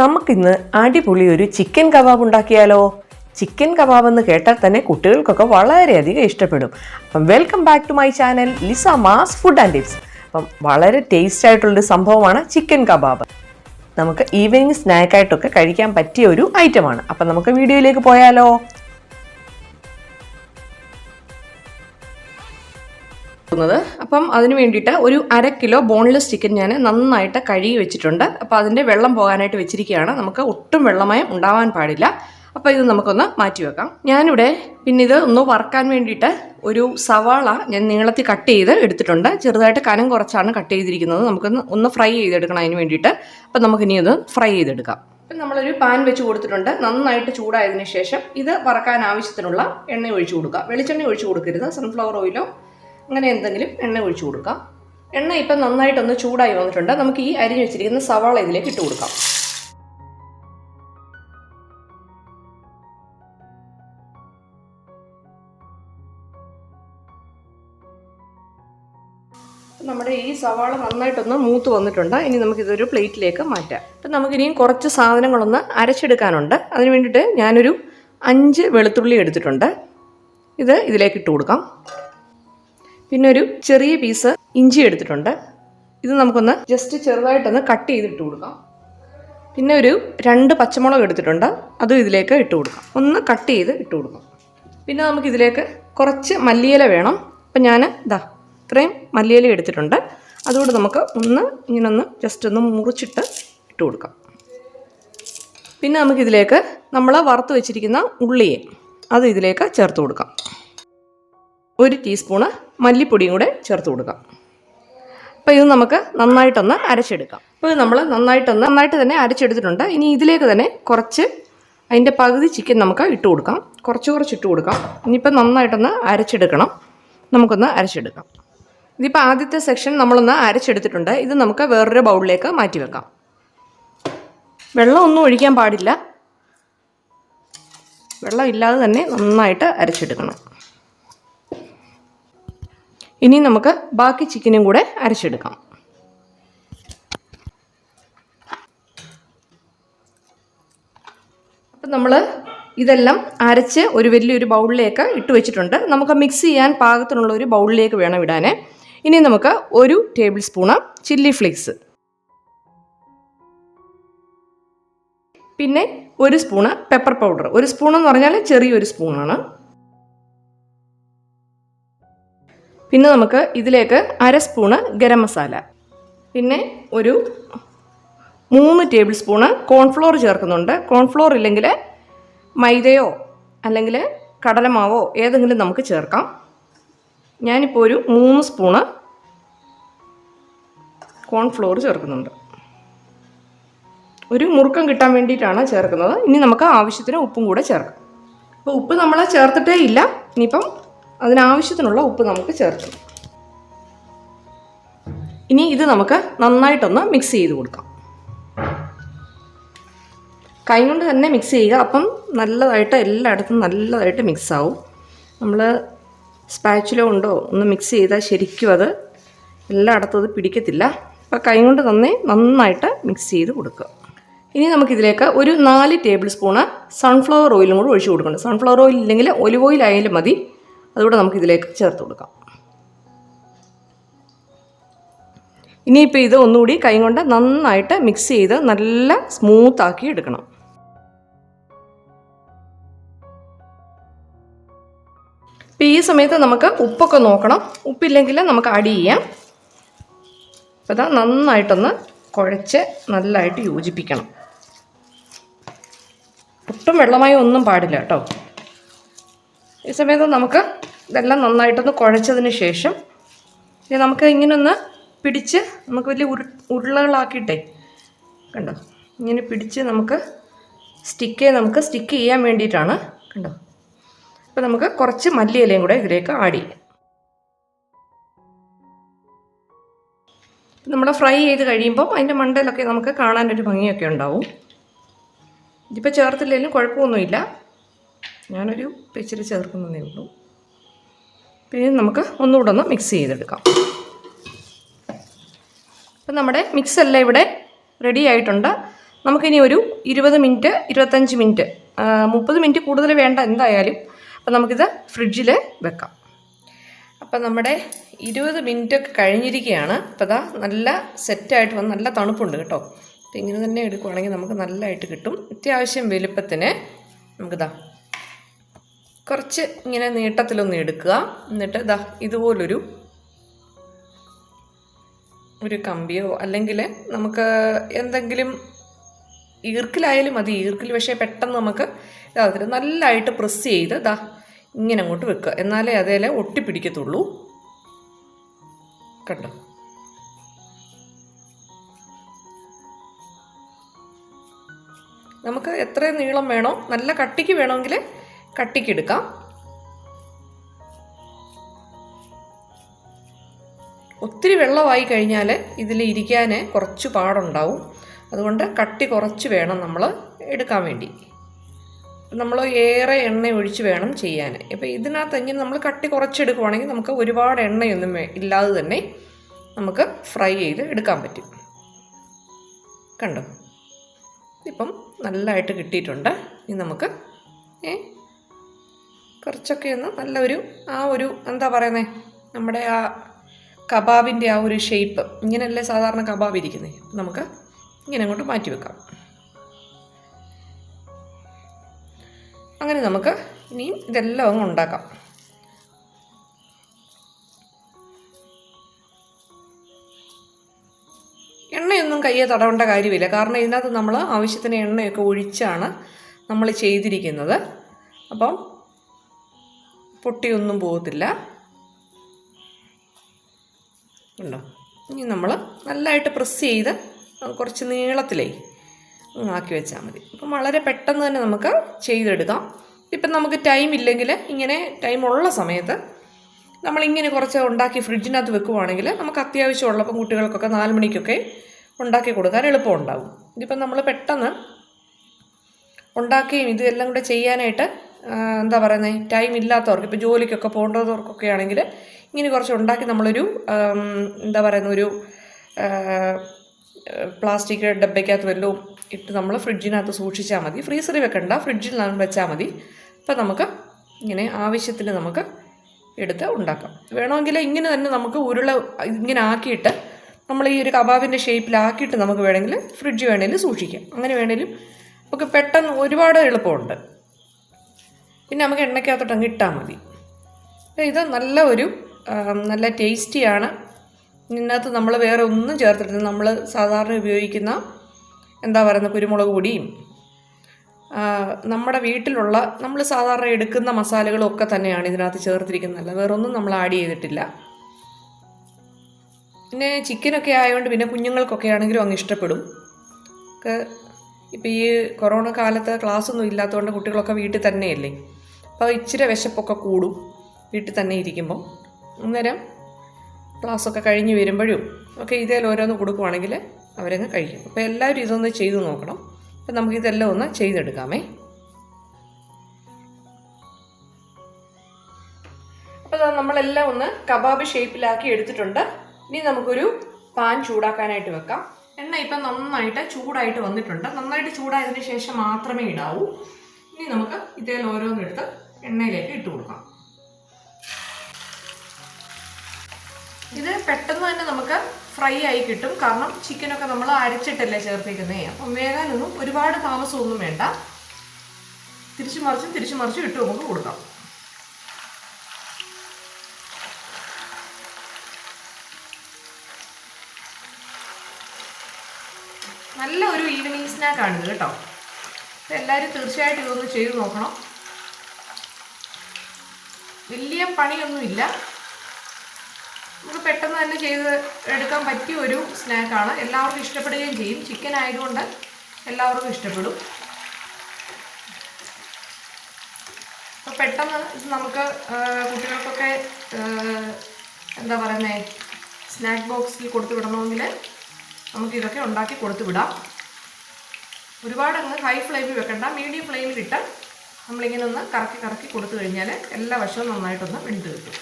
നമുക്കിന്ന് അടിപൊളി ഒരു ചിക്കൻ കബാബ് ഉണ്ടാക്കിയാലോ? ചിക്കൻ കബാബ് എന്ന് കേട്ടാൽ തന്നെ കുട്ടികൾക്കൊക്കെ വളരെയധികം ഇഷ്ടപ്പെടും. അപ്പം welcome back to my channel ലിസാമാസ് food and tips. അപ്പം വളരെ ടേസ്റ്റ് ആയിട്ടുള്ളൊരു സംഭവമാണ് ചിക്കൻ കബാബ്. നമുക്ക് ഈവനിങ് സ്നാക്കായിട്ടൊക്കെ കഴിക്കാൻ പറ്റിയ ഒരു ഐറ്റമാണ്. അപ്പം നമുക്ക് വീഡിയോയിലേക്ക് പോയാലോ? അപ്പം അതിന് വേണ്ടിയിട്ട് ഒരു 1/2 കിലോ ബോൺലെസ് ചിക്കൻ ഞാൻ നന്നായിട്ട് കഴുകി വെച്ചിട്ടുണ്ട്. അപ്പോൾ അതിൻ്റെ വെള്ളം പോകാനായിട്ട് വെച്ചിരിക്കുകയാണ്. നമുക്ക് ഒട്ടും വെള്ളമയം ഉണ്ടാവാൻ പാടില്ല. അപ്പോൾ ഇത് നമുക്കൊന്ന് മാറ്റി വെക്കാം. ഞാനിവിടെ പിന്നെ ഇത് ഒന്ന് വറുക്കാൻ വേണ്ടിയിട്ട് ഒരു സവാള ഞാൻ നീളത്തിൽ കട്ട് ചെയ്ത് എടുത്തിട്ടുണ്ട്. ചെറുതായിട്ട് കനം കുറച്ചാണ് കട്ട് ചെയ്തിരിക്കുന്നത്. നമുക്കൊന്ന് ഫ്രൈ ചെയ്തെടുക്കണം അതിന് വേണ്ടിയിട്ട്. അപ്പം നമുക്കിനി ഇത് ഫ്രൈ ചെയ്തെടുക്കാം. ഇപ്പം നമ്മളൊരു പാൻ വെച്ച് കൊടുത്തിട്ടുണ്ട്. നന്നായിട്ട് ചൂടായതിനു ശേഷം ഇത് വറക്കാൻ ആവശ്യത്തിനുള്ള എണ്ണ ഒഴിച്ചു കൊടുക്കുക. വെളിച്ചെണ്ണ ഒഴിച്ചു കൊടുക്കരുത്, സൺഫ്ലവർ ഓയിലോ അങ്ങനെ എന്തെങ്കിലും എണ്ണ ഒഴിച്ചു കൊടുക്കാം. എണ്ണ ഇപ്പം നന്നായിട്ടൊന്ന് ചൂടായി വന്നിട്ടുണ്ട്. നമുക്ക് ഈ അരിഞ്ഞു വെച്ചിരിക്കുന്ന സവാള ഇതിലേക്ക് ഇട്ട് കൊടുക്കാം. നമ്മുടെ ഈ സവാള നന്നായിട്ടൊന്ന് മൂത്ത് വന്നിട്ടുണ്ട്. ഇനി നമുക്കിതൊരു പ്ലേറ്റിലേക്ക് മാറ്റാം. അപ്പം നമുക്കിനിയും കുറച്ച് സാധനങ്ങളൊന്ന് അരച്ചെടുക്കാനുണ്ട്. അതിന് വേണ്ടിയിട്ട് ഞാനൊരു 5 വെളുത്തുള്ളി എടുത്തിട്ടുണ്ട്. ഇത് ഇതിലേക്ക് ഇട്ട് കൊടുക്കാം. പിന്നെ ഒരു ചെറിയ പീസ് ഇഞ്ചി എടുത്തിട്ടുണ്ട്. ഇത് നമുക്കൊന്ന് ജസ്റ്റ് ചെറുതായിട്ടൊന്ന് കട്ട് ചെയ്തിട്ട് കൊടുക്കാം. പിന്നെ ഒരു 2 പച്ചമുളക് എടുത്തിട്ടുണ്ട്. അതും ഇതിലേക്ക് ഇട്ട് കൊടുക്കാം. ഒന്ന് കട്ട് ചെയ്ത് ഇട്ട് കൊടുക്കാം. പിന്നെ നമുക്കിതിലേക്ക് കുറച്ച് മല്ലിയില വേണം. അപ്പം ഞാൻ ഇത്രയും മല്ലിയില എടുത്തിട്ടുണ്ട്. അതുകൊണ്ട് നമുക്ക് ഇങ്ങനൊന്ന് ജസ്റ്റ് ഒന്ന് മുറിച്ചിട്ട് ഇട്ട് കൊടുക്കാം. പിന്നെ നമുക്കിതിലേക്ക് നമ്മൾ വറുത്ത് വെച്ചിരിക്കുന്ന ഉള്ളിയെ അത് ഇതിലേക്ക് ചേർത്ത് കൊടുക്കാം. 1 ടീസ്പൂണ് മല്ലിപ്പൊടിയും കൂടെ ചേർത്ത് കൊടുക്കാം. അപ്പോൾ ഇത് നമുക്ക് നന്നായിട്ടൊന്ന് അരച്ചെടുക്കാം. അപ്പോൾ ഇത് നമ്മൾ നന്നായിട്ട് തന്നെ അരച്ചെടുത്തിട്ടുണ്ട്. ഇനി ഇതിലേക്ക് തന്നെ കുറച്ച് അതിൻ്റെ പകുതി ചിക്കൻ നമുക്ക് ഇട്ട് കൊടുക്കാം. കുറച്ച് ഇട്ട് കൊടുക്കാം. ഇനിയിപ്പോൾ നന്നായിട്ടൊന്ന് അരച്ചെടുക്കണം. നമുക്കൊന്ന് അരച്ചെടുക്കാം. ഇതിപ്പോൾ ആദ്യത്തെ സെക്ഷൻ നമ്മളൊന്ന് അരച്ചെടുത്തിട്ടുണ്ട്. ഇത് നമുക്ക് വേറൊരു ബൗളിലേക്ക് മാറ്റി വെക്കാം. വെള്ളമൊന്നും ഒഴിക്കാൻ പാടില്ല. വെള്ളം ഇല്ലാതെ തന്നെ നന്നായിട്ട് അരച്ചെടുക്കണം. ഇനി നമുക്ക് ബാക്കി ചിക്കനും കൂടെ അരച്ചെടുക്കാം. അപ്പം നമ്മൾ ഇതെല്ലാം അരച്ച് ഒരു വലിയൊരു ബൗളിലേക്ക് ഇട്ട് വെച്ചിട്ടുണ്ട്. നമുക്ക് മിക്സ് ചെയ്യാൻ പാകത്തിനുള്ള ഒരു ബൗളിലേക്ക് വേണം ഇടാൻ. ഇനി നമുക്ക് 1 ടേബിൾ സ്പൂണ് ചില്ലി ഫ്ലേക്സ്, പിന്നെ 1 സ്പൂണ് പെപ്പർ പൗഡർ. 1 സ്പൂണെന്ന് പറഞ്ഞാൽ ചെറിയൊരു സ്പൂണാണ്. പിന്നെ നമുക്ക് ഇതിലേക്ക് 1/2 സ്പൂണ് ഗരം മസാല, പിന്നെ ഒരു 3 ടേബിൾ സ്പൂണ് കോൺഫ്ലോർ ചേർക്കുന്നുണ്ട്. കോൺഫ്ലോർ ഇല്ലെങ്കിൽ മൈദയോ അല്ലെങ്കിൽ കടലമാവോ ഏതെങ്കിലും നമുക്ക് ചേർക്കാം. ഞാനിപ്പോൾ ഒരു 3 സ്പൂണ് കോൺഫ്ലോർ ചേർക്കുന്നുണ്ട്. ഒരു മുറുക്കം കിട്ടാൻ വേണ്ടിയിട്ടാണ് ചേർക്കുന്നത്. ഇനി നമുക്ക് ആവശ്യത്തിന് ഉപ്പും കൂടെ ചേർക്കാം. അപ്പോൾ ഉപ്പ് നമ്മൾ ചേർത്തിട്ടേ ഇല്ല. ഇനിയിപ്പം അതിനാവശ്യത്തിനുള്ള ഉപ്പ് നമുക്ക് ചേർക്കണം. ഇനി ഇത് നമുക്ക് നന്നായിട്ടൊന്ന് മിക്സ് ചെയ്ത് കൊടുക്കാം. കൈ കൊണ്ട് തന്നെ മിക്സ് ചെയ്യുക. അപ്പം നല്ലതായിട്ട് എല്ലായിടത്തും നല്ലതായിട്ട് മിക്സ് ആവും. നമ്മൾ സ്പാച്ചുല കൊണ്ടോ ഒന്ന് മിക്സ് ചെയ്താൽ ശരിക്കും അത് എല്ലായിടത്തും അത് പിടിക്കത്തില്ല. അപ്പോൾ കൈ കൊണ്ട് തന്നെ നന്നായിട്ട് മിക്സ് ചെയ്ത് കൊടുക്കുക. ഇനി നമുക്കിതിലേക്ക് ഒരു 4 ടേബിൾ സ്പൂണ് സൺഫ്ലവർ ഓയിലും കൂടി ഒഴിച്ച് കൊടുക്കണം. സൺഫ്ലവർ ഓയിൽ ഇല്ലെങ്കിൽ ഒലിവ് ഓയിൽ ആയാലും മതി. അതുകൂടെ നമുക്കിതിലേക്ക് ചേർത്ത് കൊടുക്കാം. ഇനിയിപ്പോൾ ഇത് ഒന്നുകൂടി കൈ കൊണ്ട് നന്നായിട്ട് മിക്സ് ചെയ്ത് നല്ല സ്മൂത്താക്കി എടുക്കണം. ഇപ്പോൾ ഈ സമയത്ത് നമുക്ക് ഉപ്പൊക്കെ നോക്കണം. ഉപ്പില്ലെങ്കിൽ നമുക്ക് ആഡ് ചെയ്യാം. അപ്പോൾ ഇതാ നന്നായിട്ടൊന്ന് കുഴച്ച് നല്ലതായിട്ട് യോജിപ്പിക്കണം. ഒട്ടും വെള്ളമായി ഒന്നും പാടില്ല കേട്ടോ. ഈ സമയത്ത് നമുക്ക് ഇതെല്ലാം നന്നായിട്ടൊന്ന് കുഴച്ചതിന് ശേഷം നമുക്ക് ഇങ്ങനൊന്ന് പിടിച്ച് നമുക്ക് വലിയ ഉരുളകളാക്കിയിട്ടേ കണ്ടോ ഇങ്ങനെ പിടിച്ച് നമുക്ക് സ്റ്റിക്ക് ചെയ്യാൻ വേണ്ടിയിട്ടാണ്. കണ്ടോ. അപ്പോൾ നമുക്ക് കുറച്ച് മല്ലിയിലയും കൂടെ ഇതിലേക്ക് ആഡ് ചെയ്യാം. നമ്മൾ ഫ്രൈ ചെയ്ത് കഴിയുമ്പം അതിൻ്റെ മണ്ടയിലൊക്കെ നമുക്ക് കാണാനൊരു ഭംഗിയൊക്കെ ഉണ്ടാവും. ഇതിപ്പോൾ ചേർത്തില്ലെങ്കിലും കുഴപ്പമൊന്നുമില്ല. ഞാനൊരു ഇച്ചിരി ചേർക്കുന്നതേ ഉള്ളൂ. പിന്നെ നമുക്ക് ഒന്നുകൂടെ ഒന്ന് മിക്സ് ചെയ്തെടുക്കാം. അപ്പം നമ്മുടെ മിക്സ് എല്ലാം ഇവിടെ റെഡി ആയിട്ടുണ്ട്. നമുക്കിനി ഒരു 20 മിനിറ്റ് 25 മിനിറ്റ് 30 മിനിറ്റ് കൂടുതൽ വേണ്ട എന്തായാലും. അപ്പം നമുക്കിത് ഫ്രിഡ്ജിൽ വെക്കാം. അപ്പം നമ്മുടെ 20 മിനിറ്റ് ഒക്കെ കഴിഞ്ഞിരിക്കുകയാണ്. അപ്പോൾ ഇതാ നല്ല സെറ്റായിട്ട് വന്ന് നല്ല തണുപ്പുണ്ട് കേട്ടോ. അപ്പം ഇങ്ങനെ തന്നെ എടുക്കുവാണെങ്കിൽ നമുക്ക് നല്ലതായിട്ട് കിട്ടും. അത്യാവശ്യം വലുപ്പത്തിന് നമുക്കിതാ കുറച്ച് ഇങ്ങനെ നീട്ടത്തിലൊന്ന് എടുക്കുക. എന്നിട്ട് ഇതാ ഇതുപോലൊരു കമ്പിയോ അല്ലെങ്കിൽ നമുക്ക് എന്തെങ്കിലും ഈർക്കിലായാലും മതി. ഈർക്കിൽ പക്ഷേ പെട്ടെന്ന് നമുക്ക് ഇതാകത്തില്ല. നല്ലതായിട്ട് പ്രസ് ചെയ്ത് ഇതാ ഇങ്ങനെ അങ്ങോട്ട് വെക്കുക. എന്നാലേ അതേലെ ഒട്ടിപ്പിടിക്കത്തുള്ളൂ. കണ്ടോ? നമുക്ക് എത്ര നീളം വേണോ, നല്ല കട്ടിക്ക് വേണമെങ്കിൽ കട്ടിക്ക് എടുക്കാം. ഒത്തിരി വെള്ളമായി കഴിഞ്ഞാൽ ഇതിൽ ഇരിക്കാൻ കുറച്ച് പാടുണ്ടാവും. അതുകൊണ്ട് കട്ടി കുറച്ച് വേണം നമ്മൾ എടുക്കാൻ വേണ്ടി. നമ്മൾ ഏറെ എണ്ണ ഒഴിച്ച് വേണം ചെയ്യാൻ. ഇപ്പോൾ ഇതിനകത്ത് ഇങ്ങനെ നമ്മൾ കട്ടി കുറച്ചെടുക്കുവാണെങ്കിൽ നമുക്ക് ഒരുപാട് എണ്ണയൊന്നും ഇല്ലാതെ തന്നെ നമുക്ക് ഫ്രൈ ചെയ്ത് എടുക്കാൻ പറ്റും. കണ്ടോ? ഇപ്പം നല്ലതായിട്ട് കിട്ടിയിട്ടുണ്ട്. ഇനി നമുക്ക് കുറച്ചൊക്കെ ഒന്ന് നല്ലൊരു എന്താ പറയുന്നത്, നമ്മുടെ ആ കബാബിൻ്റെ ആ ഒരു ഷേപ്പ് ഇങ്ങനെയല്ലേ സാധാരണ കബാബ് ഇരിക്കുന്നത്. നമുക്ക് ഇങ്ങനെ അങ്ങോട്ട് മാറ്റി വെക്കാം. അങ്ങനെ നമുക്ക് ഇനിയും ഇതെല്ലാം അങ്ങ് ഉണ്ടാക്കാം. എണ്ണയൊന്നും കയ്യെ തടവേണ്ട കാര്യമില്ല. കാരണം ഇതിനകത്ത് നമ്മൾ ആവശ്യത്തിന് എണ്ണയൊക്കെ ഒഴിച്ചാണ് നമ്മൾ ചെയ്തിരിക്കുന്നത്. അപ്പം പൊട്ടിയൊന്നും പോകത്തില്ല. ഉണ്ടോ? ഇനി നമ്മൾ നല്ലതായിട്ട് പ്രസ് ചെയ്ത് കുറച്ച് നീളത്തിലേ ആക്കി വെച്ചാൽ മതി. അപ്പം വളരെ പെട്ടെന്ന് തന്നെ നമുക്ക് ചെയ്തെടുക്കാം. ഇപ്പം നമുക്ക് ടൈം ഇല്ലെങ്കിൽ ഇങ്ങനെ ടൈമുള്ള സമയത്ത് നമ്മളിങ്ങനെ കുറച്ച് ഉണ്ടാക്കി ഫ്രിഡ്ജിനകത്ത് വെക്കുവാണെങ്കിൽ നമുക്ക് അത്യാവശ്യമുള്ളപ്പം കുട്ടികൾക്കൊക്കെ 4 മണിക്കൊക്കെ ഉണ്ടാക്കി കൊടുക്കാൻ എളുപ്പമുണ്ടാകും. ഇതിപ്പം നമ്മൾ പെട്ടെന്ന് ഉണ്ടാക്കുകയും ഇതെല്ലാം കൂടെ ചെയ്യാനായിട്ട് എന്താ പറയുന്നത്, ടൈം ഇല്ലാത്തവർക്ക്, ഇപ്പോൾ ജോലിക്കൊക്കെ പോകേണ്ടവർക്കൊക്കെ ആണെങ്കിൽ ഇങ്ങനെ കുറച്ച് ഉണ്ടാക്കി നമ്മളൊരു എന്താ പറയുന്ന ഒരു പ്ലാസ്റ്റിക് ഡബ്ബയ്ക്കകത്ത് വല്ലതും ഇട്ട് നമ്മൾ ഫ്രിഡ്ജിനകത്ത് സൂക്ഷിച്ചാൽ മതി. ഫ്രീസറിൽ വെക്കണ്ട, ഫ്രിഡ്ജിൽ വെച്ചാൽ മതി. അപ്പം നമുക്ക് ഇങ്ങനെ ആവശ്യത്തിന് നമുക്ക് എടുത്ത് ഉണ്ടാക്കാം. വേണമെങ്കിൽ ഇങ്ങനെ തന്നെ നമുക്ക് ഇങ്ങനെ ആക്കിയിട്ട് നമ്മൾ ഈ ഒരു കബാബിൻ്റെ ഷേപ്പിലാക്കിയിട്ട് നമുക്ക് വേണമെങ്കിൽ ഫ്രിഡ്ജ് വേണമെങ്കിൽ സൂക്ഷിക്കാം. അങ്ങനെ വേണമെങ്കിലും നമുക്ക് പെട്ടെന്ന് ഒരുപാട് എളുപ്പമുണ്ട്. പിന്നെ നമുക്ക് എണ്ണയ്ക്കകത്തോട്ട് അങ്ങ് ഇട്ടാൽ മതി. ഇത് നല്ല ടേസ്റ്റിയാണ്. ഇതിനകത്ത് നമ്മൾ വേറെ ഒന്നും ചേർത്തിട്ടില്ല. നമ്മൾ സാധാരണ ഉപയോഗിക്കുന്ന എന്താ പറയുന്ന കുരുമുളക് പൊടിയും നമ്മുടെ വീട്ടിലുള്ള നമ്മൾ സാധാരണ എടുക്കുന്ന മസാലകളും ഒക്കെ തന്നെയാണ് ഇതിനകത്ത് ചേർത്തിരിക്കുന്നത്. വേറെ ഒന്നും നമ്മൾ ആഡ് ചെയ്തിട്ടില്ല. പിന്നെ ചിക്കനൊക്കെ ആയതുകൊണ്ട് പിന്നെ കുഞ്ഞുങ്ങൾക്കൊക്കെ ആണെങ്കിലും അങ്ങ് ഇഷ്ടപ്പെടും. ഇപ്പോൾ ഈ കൊറോണ കാലത്ത് ക്ലാസ്സൊന്നും ഇല്ലാത്തതുകൊണ്ട് കുട്ടികളൊക്കെ വീട്ടിൽ തന്നെയല്ലേ. അപ്പോൾ ഇച്ചിരി വിശപ്പൊക്കെ കൂടും വീട്ടിൽ തന്നെ ഇരിക്കുമ്പം. അന്നേരം ക്ലാസ്സൊക്കെ കഴിഞ്ഞ് വരുമ്പോഴും ഒക്കെ ഇതേൽ ഓരോന്ന് കൊടുക്കുവാണെങ്കിൽ അവരങ്ങ് കഴിക്കും. അപ്പോൾ എല്ലാവരും ഇതൊന്ന് ചെയ്ത് നോക്കണം. അപ്പം നമുക്കിതെല്ലാം ഒന്ന് ചെയ്തെടുക്കാമേ. അപ്പോൾ നമ്മളെല്ലാം ഒന്ന് കബാബ് ഷേപ്പിലാക്കി എടുത്തിട്ടുണ്ട്. ഇനി നമുക്കൊരു പാൻ ചൂടാക്കാനായിട്ട് വെക്കാം. എണ്ണ ഇപ്പം നന്നായിട്ട് ചൂടായിട്ട് വന്നിട്ടുണ്ട്. നന്നായിട്ട് ചൂടായതിന് ശേഷം മാത്രമേ ഇടാവൂ. ഇനി നമുക്ക് ഇതേൽ ഓരോന്നെടുത്ത് എണ്ണയിലേക്ക് ഇട്ട് കൊടുക്കാം. ഇത് പെട്ടെന്ന് തന്നെ നമുക്ക് ഫ്രൈ ആയി കിട്ടും. കാരണം ചിക്കനൊക്കെ നമ്മൾ അരച്ചിട്ടല്ലേ ചേർത്തേക്കുന്നേ. അപ്പം വേകാനൊന്നും ഒരുപാട് താമസമൊന്നും വേണ്ട. തിരിച്ചു മറിച്ചും ഇട്ട് നമുക്ക് കൊടുക്കാം. നല്ല ഒരു ഈവനിങ് സ്നാക്കാണിത് കേട്ടോ. എല്ലാവരും തീർച്ചയായിട്ടും ഇതൊന്ന് ചെയ്ത് നോക്കണം. വലിയ പണിയൊന്നുമില്ല. നമുക്ക് പെട്ടെന്ന് തന്നെ ചെയ്ത് എടുക്കാൻ പറ്റിയ ഒരു സ്നാക്കാണ്. എല്ലാവർക്കും ഇഷ്ടപ്പെടുകയും ചെയ്യും. ചിക്കൻ ആയതുകൊണ്ട് എല്ലാവർക്കും ഇഷ്ടപ്പെടും. അപ്പോൾ പെട്ടെന്ന് ഇത് നമുക്ക് കുട്ടികൾക്കൊക്കെ എന്താ പറയുന്നത്, സ്നാക്ക് ബോക്സിൽ കൊടുത്തു വിടണമെങ്കിൽ നമുക്കിതൊക്കെ ഉണ്ടാക്കി കൊടുത്തു വിടാം. ഒരുപാട് അങ്ങ് ഹൈ ഫ്ലെയിമിൽ വെക്കണ്ട, മീഡിയം ഫ്ലെയിമിലിട്ട് നമ്മളിങ്ങനെ ഒന്ന് കറക്കി കൊടുത്തു കഴിഞ്ഞാൽ എല്ലാ വശവും നന്നായിട്ടൊന്ന് വെന്ത് കിട്ടും.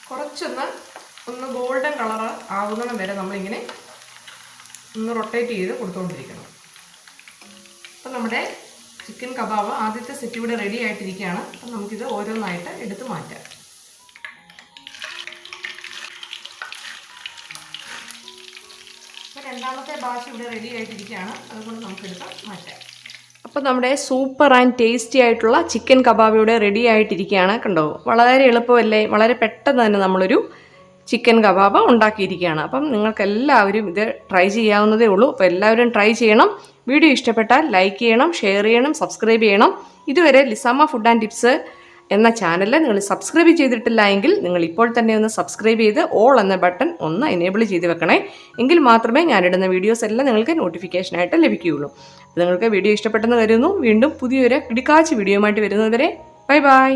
കുറച്ചൊന്ന് ഗോൾഡൻ കളർ ആവുന്നിടം വരെ നമ്മളിങ്ങനെ ഒന്ന് റൊട്ടേറ്റ് ചെയ്ത് കൊടുത്തുകൊണ്ടിരിക്കണം. അപ്പോൾ നമ്മുടെ ചിക്കൻ കബാബ് ആദ്യത്തെ സെറ്റ് ഇവിടെ റെഡി ആയിട്ടിരിക്കുകയാണ്. അപ്പം നമുക്കിത് ഓരോന്നായിട്ട് എടുത്ത് മാറ്റാം. അപ്പോൾ രണ്ടാമത്തെ ബാച്ച് ഇവിടെ റെഡി ആയിട്ടിരിക്കുകയാണ്. അതുകൊണ്ട് നമുക്കെടുത്ത് മാറ്റാം. അപ്പോൾ നമ്മുടെ സൂപ്പർ ആൻഡ് ടേസ്റ്റി ആയിട്ടുള്ള ചിക്കൻ കബാബ് ഇവിടെ റെഡി ആയിട്ടിരിക്കുകയാണ്. കണ്ടോ, വളരെ എളുപ്പമല്ലേ, വളരെ പെട്ടെന്ന് തന്നെ നമ്മളൊരു ചിക്കൻ കബാബ് ഉണ്ടാക്കിയിരിക്കുകയാണ്. അപ്പം നിങ്ങൾക്കെല്ലാവരും ഇത് ട്രൈ ചെയ്യാവുന്നതേ ഉള്ളൂ. അപ്പോൾ എല്ലാവരും ട്രൈ ചെയ്യണം. വീഡിയോ ഇഷ്ടപ്പെട്ടാൽ ലൈക്ക് ചെയ്യണം, ഷെയർ ചെയ്യണം, സബ്സ്ക്രൈബ് ചെയ്യണം. ഇതുവരെ ലിസാമ്മ ഫുഡ് ആൻഡ് ടിപ്സ് എന്ന ചാനൽ നിങ്ങൾ സബ്സ്ക്രൈബ് ചെയ്തിട്ടില്ല എങ്കിൽ നിങ്ങൾ ഇപ്പോൾ തന്നെ ഒന്ന് സബ്സ്ക്രൈബ് ചെയ്ത് ഓൾ എന്ന ബട്ടൺ ഒന്ന് എനേബിൾ ചെയ്ത് വെക്കണേ. എങ്കിൽ മാത്രമേ ഞാനിടുന്ന വീഡിയോസ് എല്ലാം നിങ്ങൾക്ക് നോട്ടിഫിക്കേഷനായിട്ട് ലഭിക്കുകയുള്ളൂ. നിങ്ങൾക്ക് വീഡിയോ ഇഷ്ടപ്പെട്ടെന്ന് കരുതുന്നു. വീണ്ടും പുതിയൊരു കിടിക്കാച്ചി വീഡിയോയുമായിട്ട് വരുന്നതുവരെ ബൈ ബൈ.